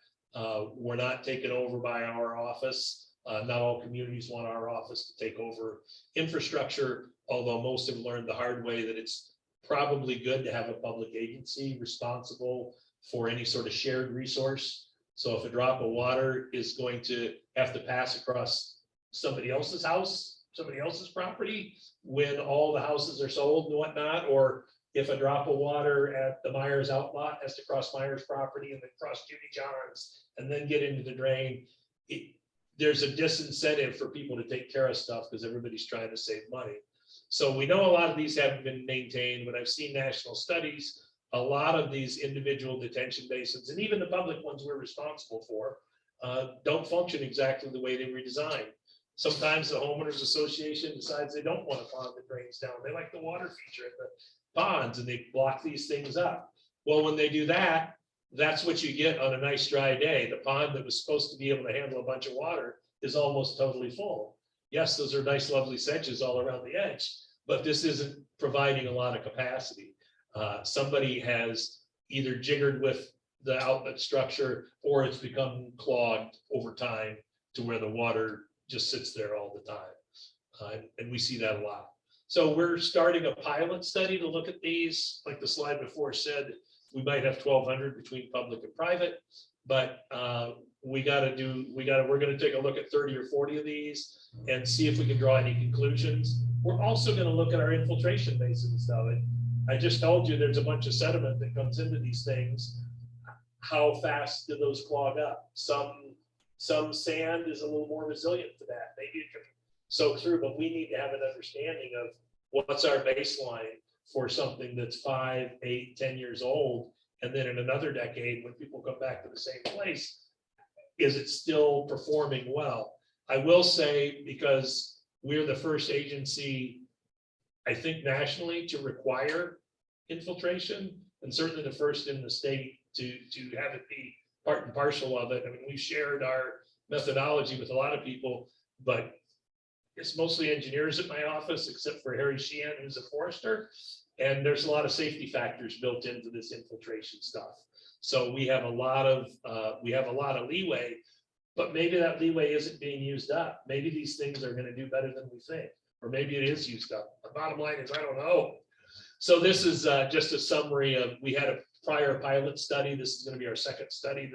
were not taken over by our office. Not all communities want our office to take over infrastructure, although most have learned the hard way that it's probably good to have a public agency responsible for any sort of shared resource. So if a drop of water is going to have to pass across somebody else's house, somebody else's property, when all the houses are sold and whatnot, or if a drop of water at the Myers outlot has to cross Myers property and then cross Judy John's and then get into the drain, there's a disincentive for people to take care of stuff because everybody's trying to save money. So we know a lot of these haven't been maintained. When I've seen national studies, a lot of these individual detention basins, and even the public ones we're responsible for, don't function exactly the way they were designed. Sometimes the homeowners association decides they don't want a pond that drains down. They like the water feature in the ponds, and they block these things up. Well, when they do that, that's what you get on a nice dry day. The pond that was supposed to be able to handle a bunch of water is almost totally full. Yes, those are nice, lovely sedges all around the edge, but this isn't providing a lot of capacity. Somebody has either jiggered with the outlet structure, or it's become clogged over time to where the water just sits there all the time. And we see that a lot. So we're starting a pilot study to look at these. Like the slide before said, we might have 1,200 between public and private, but we're going to take a look at 30 or 40 of these and see if we can draw any conclusions. We're also going to look at our infiltration basins though. I just told you there's a bunch of sediment that comes into these things. How fast do those clog up? Some Some sand is a little more resilient to that. Maybe it can soak through, but we need to have an understanding of what's our baseline for something that's 5, 8, 10 years old. And then in another decade, when people come back to the same place, is it still performing well? I will say, because we're the first agency, I think nationally, to require infiltration, and certainly the first in the state to have it be part and parcel of it. I mean, we shared our methodology with a lot of people, but it's mostly engineers at my office, except for Harry Sheehan, who's a forester. And there's a lot of safety factors built into this infiltration stuff. So we have a lot of leeway, but maybe that leeway isn't being used up. Maybe these things are going to do better than we think, or maybe it is used up. The bottom line is, I don't know. So this is just a summary of, we had a prior pilot study. This is going to be our second study.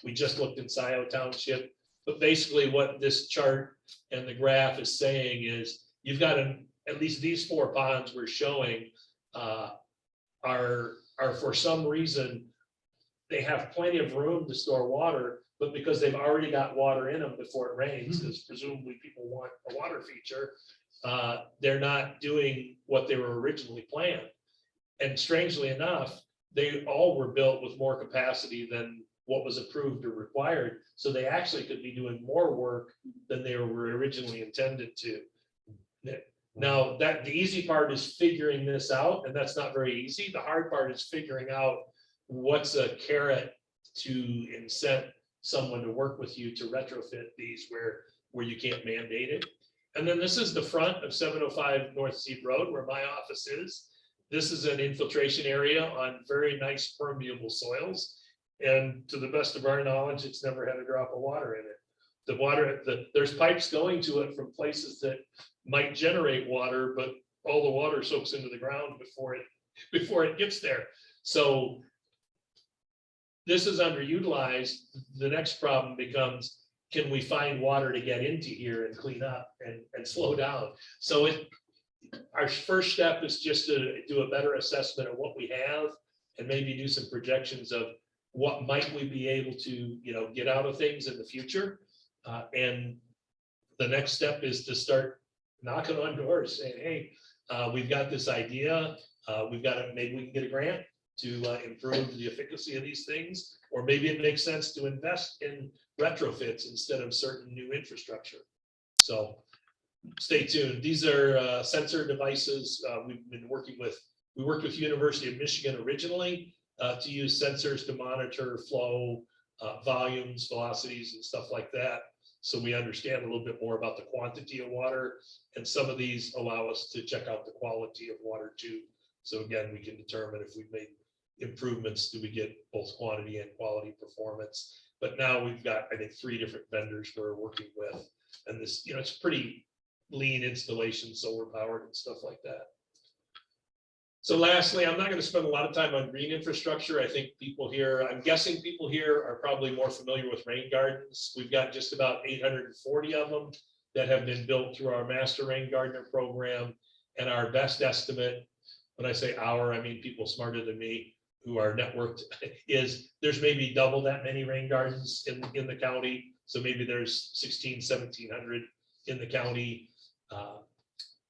We just looked in Scioto Township, but basically what this chart and the graph is saying is, you've got at least these 4 ponds we're showing are for some reason, they have plenty of room to store water, but because they've already got water in them before it rains, because presumably people want a water feature, they're not doing what they were originally planned. And strangely enough, they all were built with more capacity than what was approved or required. So they actually could be doing more work than they were originally intended to. Now, the easy part is figuring this out, and that's not very easy. The hard part is figuring out what's a carrot to incent someone to work with you to retrofit these where you can't mandate it. And then this is the front of 705 North Seed Road, where my office is. This is an infiltration area on very nice permeable soils. And to the best of our knowledge, it's never had a drop of water in it. The water, there's pipes going to it from places that might generate water, but all the water soaks into the ground before it gets there. So this is underutilized. The next problem becomes, can we find water to get into here and clean up and slow down? So our first step is just to do a better assessment of what we have and maybe do some projections of what might we be able to, get out of things in the future. And the next step is to start knocking on doors saying, hey, we've got this idea. Maybe we can get a grant to improve the efficacy of these things, or maybe it makes sense to invest in retrofits instead of certain new infrastructure. So stay tuned. These are sensor devices we worked with University of Michigan originally to use sensors to monitor flow, volumes, velocities, and stuff like that. So we understand a little bit more about the quantity of water, and some of these allow us to check out the quality of water too. So again, we can determine if we've made improvements, do we get both quantity and quality performance. But now we've got, I think, 3 different vendors we're working with, and this, it's pretty lean installation, solar powered and stuff like that. So lastly, I'm not going to spend a lot of time on green infrastructure. I think I'm guessing people here are probably more familiar with rain gardens. We've got just about 840 of them that have been built through our Master Rain Gardener program. And our best estimate, when I say I mean people smarter than me who are networked, is there's maybe double that many rain gardens in the county. So maybe there's 1,700 in the county.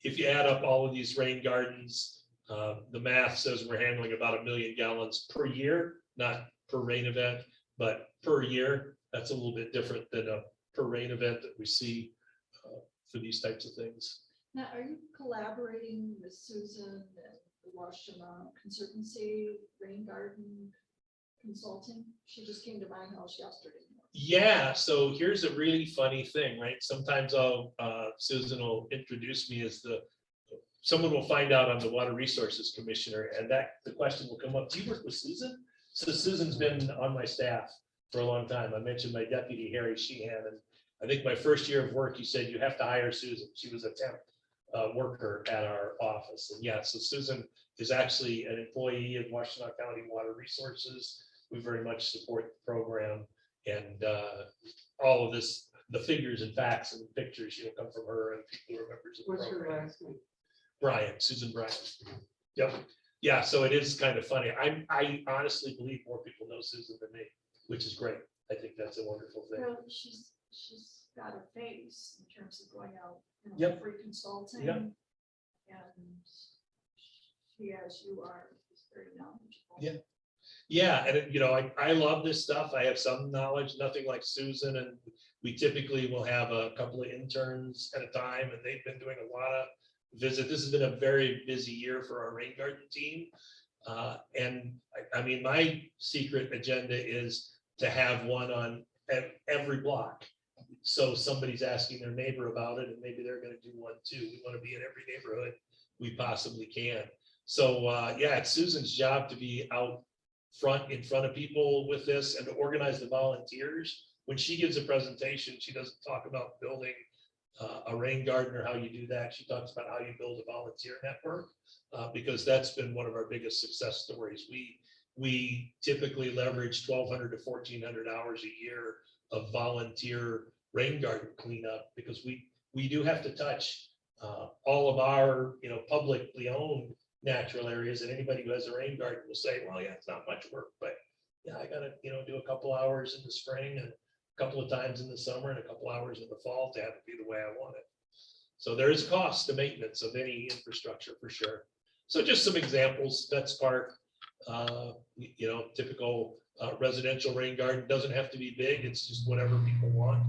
If you add up all of these rain gardens, the math says we're handling about 1 million gallons per year, not per rain event, but per year. That's a little bit different than a per rain event that we see for these types of things. Now, are you collaborating with Susan and the Washtenaw Conservancy Rain Garden Consulting? She just came to my house yesterday. Yeah, so here's a really funny thing, right? Sometimes Susan will introduce me as someone will find out I'm the Water Resources Commissioner, and the question will come up, do you work with Susan? So Susan's been on my staff for a long time. I mentioned my deputy, Harry Sheehan, and I think my first year of work, he said, you have to hire Susan. She was a temp worker at our office. And yeah, so Susan is actually an employee of Washtenaw County Water Resources. We very much support the program, and all of this, the figures and facts and pictures, come from her and people who are members of the What's program. your last name? Susan Bryant. Yep. Yeah, so it is kind of funny. I honestly believe more people know Susan than me, which is great. I think that's a wonderful thing. Well, she's got a face in terms of going out, Yep. free consulting. Yep. And she, as you are, is very knowledgeable. Yeah. Yeah, and you know, I love this stuff. I have some knowledge, nothing like Susan, and we typically will have a couple of interns at a time, and they've been doing a lot of visit. This has been a very busy year for our rain garden team. And I mean, my secret agenda is to have one on every block. So somebody's asking their neighbor about it, and maybe they're gonna do one too. We wanna be in every neighborhood we possibly can. So, yeah, it's Susan's job to be out front, in front of people with this and to organize the volunteers. When she gives a presentation, she doesn't talk about building a rain garden or how you do that. She talks about how you build a volunteer network, because that's been one of our biggest success stories. We typically leverage 1,200 to 1,400 hours a year of volunteer rain garden cleanup, because we do have to touch all of our, you know, publicly owned natural areas, and anybody who has a rain garden will say, well, yeah, it's not much work, but yeah, I gotta, you know, do a couple hours in the spring and a couple of times in the summer and a couple hours in the fall to have it be the way I want it. So there is cost to maintenance of any infrastructure for sure. So just some examples. Vets Park, you know, typical residential rain garden, doesn't have to be big. It's just whatever people want.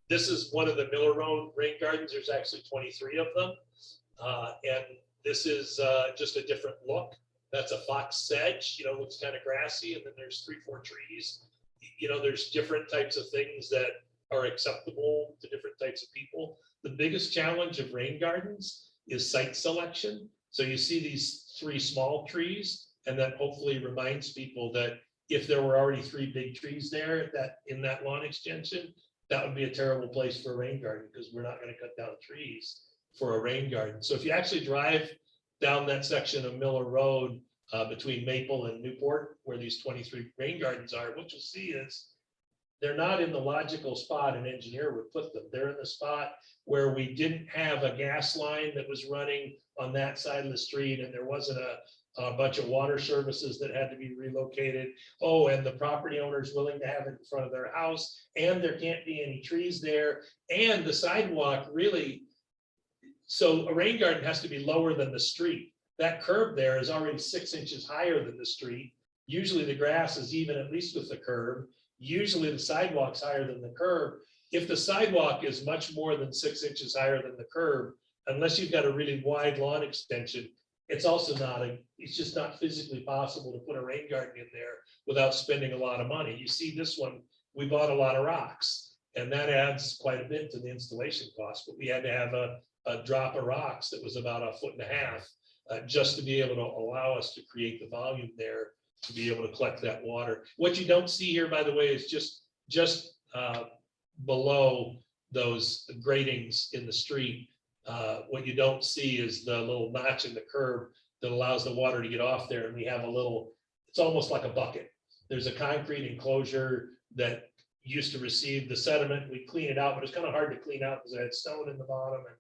This is one of the Miller Road rain gardens. There's actually 23 of them. And this is just a different look. That's a fox sedge, you know, looks kind of grassy, and then there's 3-4 trees. You know, there's different types of things that are acceptable to different types of people. The biggest challenge of rain gardens is site selection. So you see these 3 small trees, and that hopefully reminds people that if there were already 3 big trees there in that lawn extension, that would be a terrible place for a rain garden, because we're not going to cut down trees for a rain garden. So if you actually drive down that section of Miller Road between Maple and Newport, where these 23 rain gardens are, what you'll see is they're not in the logical spot an engineer would put them. They're in the spot where we didn't have a gas line that was running on that side of the street, and there wasn't a bunch of water services that had to be relocated. Oh, and the property owner is willing to have it in front of their house, and there can't be any trees there, and the sidewalk really. So a rain garden has to be lower than the street. That curb there is already 6 inches higher than the street. Usually the grass is even, at least with the curb. Usually the sidewalk's higher than the curb. If the sidewalk is much more than 6 inches higher than the curb, unless you've got a really wide lawn extension, it's also it's just not physically possible to put a rain garden in there without spending a lot of money. You see this one, we bought a lot of rocks, and that adds quite a bit to the installation cost, but we had to have a drop of rocks that was about 1.5 feet just to be able to allow us to create the volume there to be able to collect that water. What you don't see here, by the way, is just below those gratings in the street. What you don't see is the little notch in the curb that allows the water to get off there. And we have a little, it's almost like a bucket. There's a concrete enclosure that used to receive the sediment. We clean it out, but it's kind of hard to clean out because it had stone in the bottom. And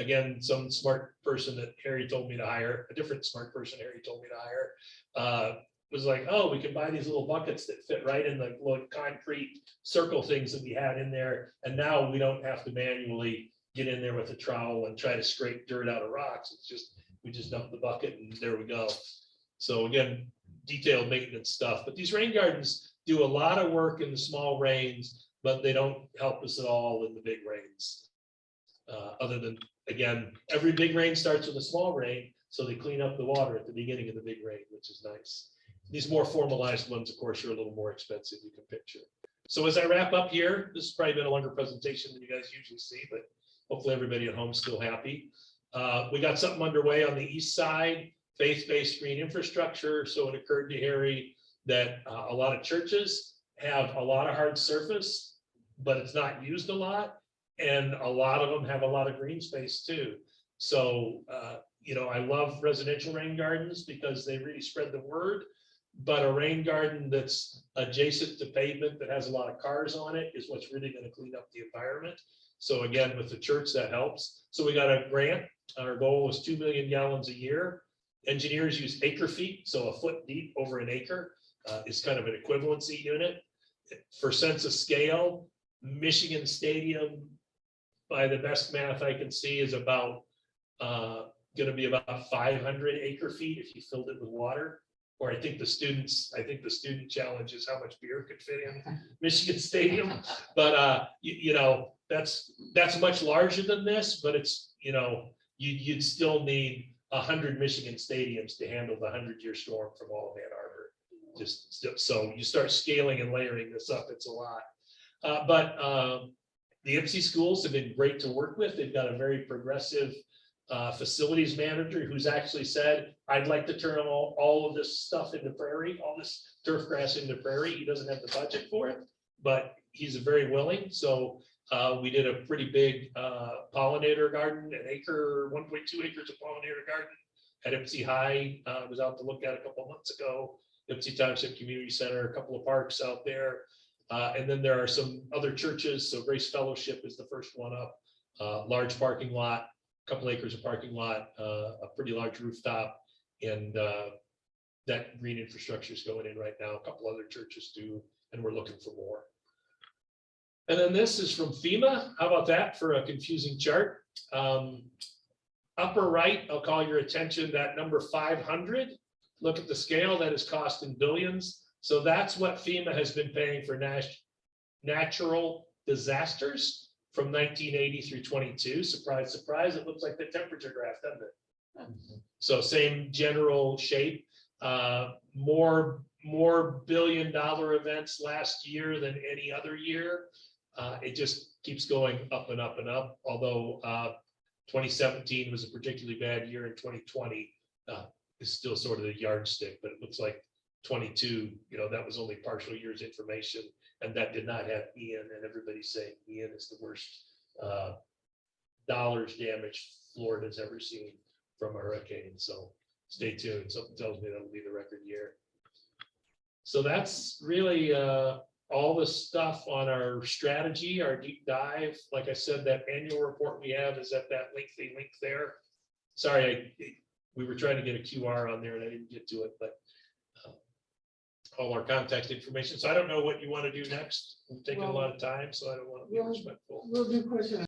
again, some smart person that Harry told me to hire, a different smart person Harry told me to hire, was like, oh, we can buy these little buckets that fit right in the little concrete circle things that we had in there. And now we don't have to manually get in there with a trowel and try to scrape dirt out of rocks. It's just, we just dump the bucket and there we go. So again, detailed maintenance stuff, but these rain gardens do a lot of work in the small rains, but they don't help us at all in the big rains. Other than, again, every big rain starts with a small rain, so they clean up the water at the beginning of the big rain, which is nice. These more formalized ones, of course, are a little more expensive, you can picture. So as I wrap up here, this has probably been a longer presentation than you guys usually see, but hopefully everybody at home is still happy. We got something underway on the east side, faith-based green infrastructure. So it occurred to Harry that a lot of churches have a lot of hard surface, but it's not used a lot. And a lot of them have a lot of green space too. So, you know, I love residential rain gardens because they really spread the word, but a rain garden that's adjacent to pavement that has a lot of cars on it is what's really going to clean up the environment. So again, with the church, that helps. So we got a grant. Our goal was 2 million gallons a year. Engineers use acre feet, so a foot deep over an acre is kind of an equivalency unit. for census scale, Michigan Stadium, by the best math I can see, is about gonna be about 500 acre feet if you filled it with water. Or I think the student challenge is how much beer could fit in Michigan Stadium. But you know, that's much larger than this, but it's, you know, you'd still need 100 Michigan stadiums to handle the 100-year storm from all of Ann Arbor. So you start scaling and layering this up, it's a lot. But the IPSI schools have been great to work with. They've got a very progressive facilities manager who's actually said, I'd like to turn all of this stuff into prairie, all this turf grass into prairie. He doesn't have the budget for it, but he's very willing. So we did a pretty big pollinator garden, 1.2 acres of pollinator garden at IPSI High. I was out to look at a couple of months ago. IPSI Township Community Center, a couple of parks out there. And then there are some other churches. So Grace Fellowship is the first one up. Large parking lot, couple acres of parking lot, a pretty large rooftop, and that green infrastructure is going in right now. A couple other churches do, and we're looking for more. And then this is from FEMA. How about that for a confusing chart? Upper right, I'll call your attention that number 500. Look at the scale that is cost in billions. So that's what FEMA has been paying for natural disasters from 1980 through 22. Surprise, surprise, it looks like the temperature graph, doesn't it? So same general shape. More billion-dollar events last year than any other year. It just keeps going up and up and up. Although 2017 was a particularly bad year, and 2020 is still sort of the yardstick, but it looks like 22, you know, that was only partial year's information, and that did not have Ian, and everybody's saying Ian is the worst dollars damage Florida's ever seen from a hurricane. So stay tuned. Something tells me that'll be the record year. So that's really all the stuff on our strategy, our deep dive. Like I said, that annual report we have is at that lengthy link there. Sorry, we were trying to get a QR on there and I didn't get to it, but all our contact information. So I don't know what you want to do next. We've taken a lot of time, so I don't want to be respectful. We'll do question